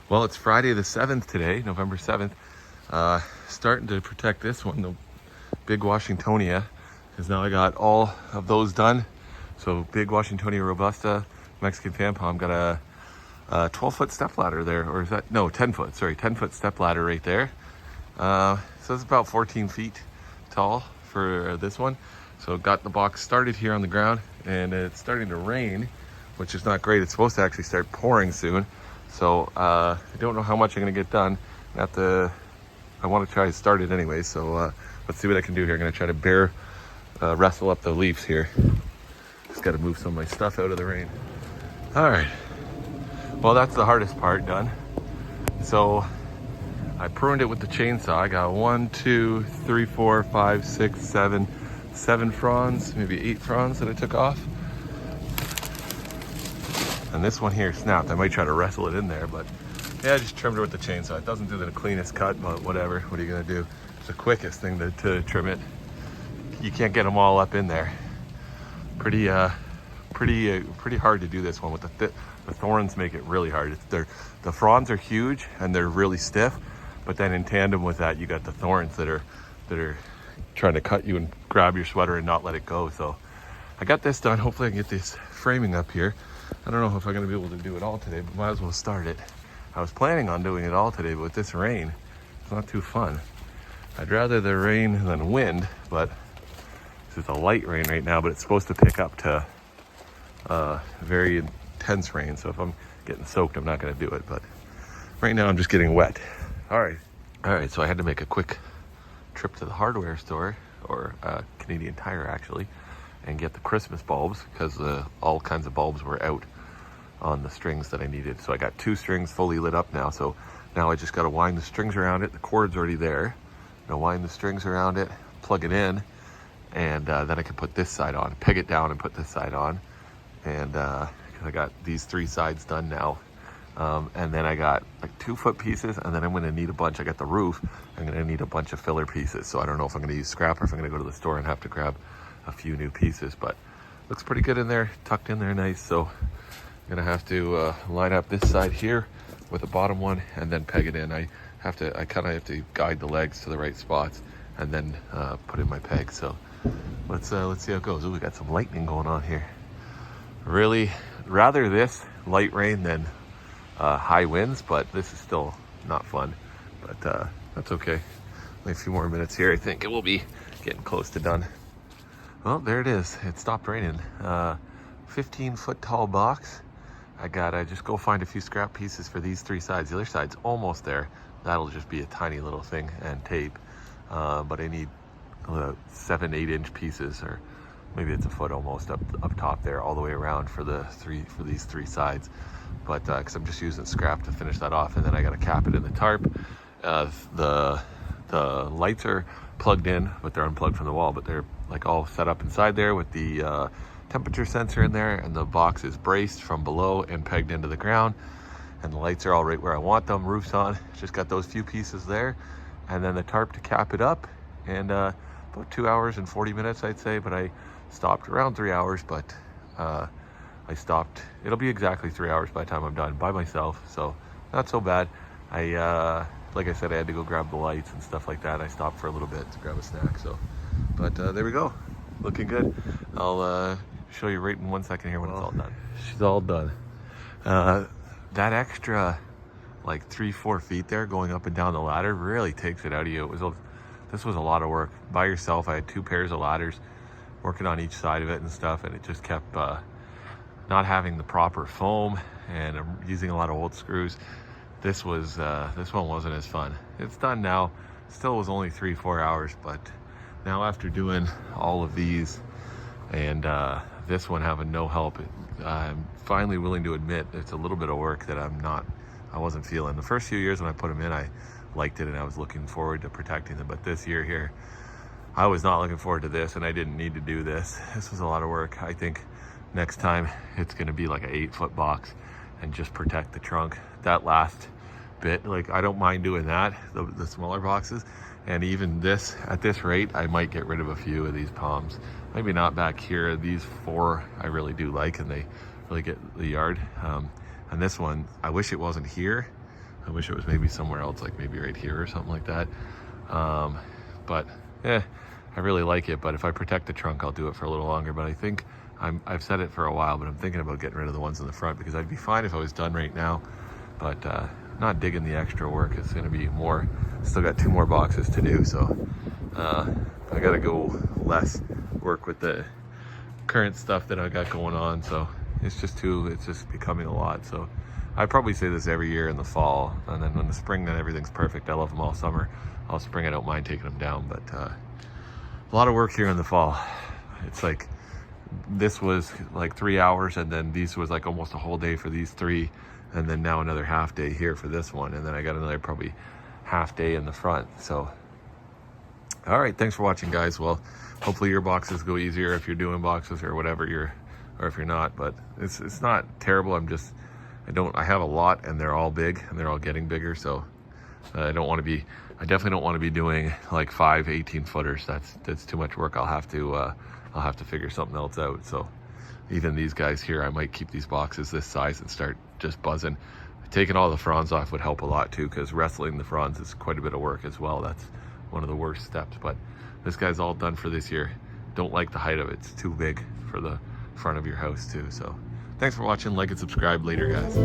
Well, it's Friday the 7th today, November 7th. Starting to protect this one, the big Washingtonia, because now I got all of those done. So big Washingtonia robusta, Mexican fan palm, got a 12-foot step ladder there, or is that, no, 10 foot, sorry, 10-foot step ladder right there. So it's about 14 feet tall for this one. So got the box started here on the ground, and it's starting to rain, which is not great. It's supposed to actually start pouring soon. So I don't know how much I'm gonna get done. I want to try to start it anyway, so let's see what I can do here. I'm gonna try to wrestle up the leaves here. Just gotta move some of my stuff out of the rain. All right, well, that's the hardest part done. So I pruned it with the chainsaw. I got 1, 2, 3, 4, 5, 6, 7 fronds, maybe 8 fronds that I took off. And this one here snapped. I might try to wrestle it in there, but yeah, I just trimmed it with the chainsaw. It doesn't do the cleanest cut, but whatever. What are you gonna do? It's the quickest thing to trim it. You can't get them all up in there. Pretty hard to do this one with the thorns. Make it really hard. The fronds are huge and they're really stiff, but then in tandem with that, you got the thorns that are trying to cut you and grab your sweater and not let it go. So I got this done. Hopefully I can get this framing up here. I don't know if I'm gonna be able to do it all today, but might as well start it. I was planning on doing it all today, but with this rain, it's not too fun. I'd rather the rain than wind, but this is a light rain right now, but it's supposed to pick up to very intense rain. So if I'm getting soaked, I'm not gonna do it, but right now I'm just getting wet. All right, so I had to make a quick trip to the hardware store, or Canadian Tire actually, and get the Christmas bulbs, because all kinds of bulbs were out on the strings that I needed. So I got 2 strings fully lit up now. So now I just got to wind the strings around it. The cord's already there. Now wind the strings around it, plug it in, and then I can put this side on, peg it down and put this side on. And I got these 3 sides done now. And then I got like 2-foot pieces, and then I'm going to need a bunch. I got the roof. I'm going to need a bunch of filler pieces. So I don't know if I'm going to use scrap or if I'm going to go to the store and have to grab a few new pieces, but looks pretty good in there, tucked in there nice. So I'm gonna have to line up this side here with the bottom one and then peg it in. I kind of have to guide the legs to the right spots and then put in my peg. So let's see how it goes. Oh, we got some lightning going on here. Really rather this light rain than high winds, but this is still not fun, but that's okay. Only a few more minutes here. I think it will be getting close to done. Well, there it is. It stopped raining. 15-foot tall box. I just go find a few scrap pieces for these 3 sides. The other side's almost there. That'll just be a tiny little thing and tape. But I need 7, 8-inch pieces, or maybe it's a foot almost up top there, all the way around for these 3 sides. But because I'm just using scrap to finish that off, and then I got to cap it in the tarp. The lights are plugged in, but they're unplugged from the wall, but they're like all set up inside there with the temperature sensor in there, and the box is braced from below and pegged into the ground, and the lights are all right where I want them. Roof's on. Just got those few pieces there, and then the tarp to cap it up. And about 2 hours and 40 minutes, I'd say, but I stopped around 3 hours, but I stopped. It'll be exactly 3 hours by the time I'm done by myself, so not so bad. Like I said, I had to go grab the lights and stuff like that. I stopped for a little bit to grab a snack. So, but there we go, looking good. I'll show you right in 1 second here when it's all done. She's all done. That extra like 3-4 feet there going up and down the ladder really takes it out of you. This was a lot of work by yourself. I had 2 pairs of ladders working on each side of it and stuff, and it just kept not having the proper foam, and I'm using a lot of old screws. This one wasn't as fun. It's done now. Still was only 3-4 hours, but now after doing all of these and this one having no help, I'm finally willing to admit it's a little bit of work that I wasn't feeling. The first few years when I put them in, I liked it and I was looking forward to protecting them, but this year here, I was not looking forward to this, and I didn't need to do this. This was a lot of work. I think next time it's gonna be like an 8-foot box and just protect the trunk. That last bit, like, I don't mind doing that, the smaller boxes. And even this, at this rate, I might get rid of a few of these palms. Maybe not back here. These 4 I really do like, and they really get the yard. And this one, I wish it wasn't here. I wish it was maybe somewhere else, like maybe right here or something like that. But yeah, I really like it. But if I protect the trunk, I'll do it for a little longer. But I think I've said it for a while, but I'm thinking about getting rid of the ones in the front, because I'd be fine if I was done right now. But not digging the extra work. It's going to be more. Still got 2 more boxes to do, so I got to go less work with the current stuff that I got going on. So it's just becoming a lot. So I probably say this every year in the fall, and then when the spring, then everything's perfect. I love them all summer. All spring, I don't mind taking them down, but a lot of work here in the fall. It's like this was like 3 hours, and then these was like almost a whole day for these 3, and then now another half day here for this one, and then I got another probably half day in the front. So all right, thanks for watching, guys. Well, hopefully your boxes go easier if you're doing boxes or whatever or if you're not, but it's not terrible. I have a lot, and they're all big, and they're all getting bigger, so I definitely don't want to be doing like 5 18-footers. That's too much work. I'll have to figure something else out. So even these guys here, I might keep these boxes this size and start just buzzing. Taking all the fronds off would help a lot too, because wrestling the fronds is quite a bit of work as well. That's one of the worst steps. But this guy's all done for this year. Don't like the height of it. It's too big for the front of your house too. So thanks for watching. Like and subscribe later, guys.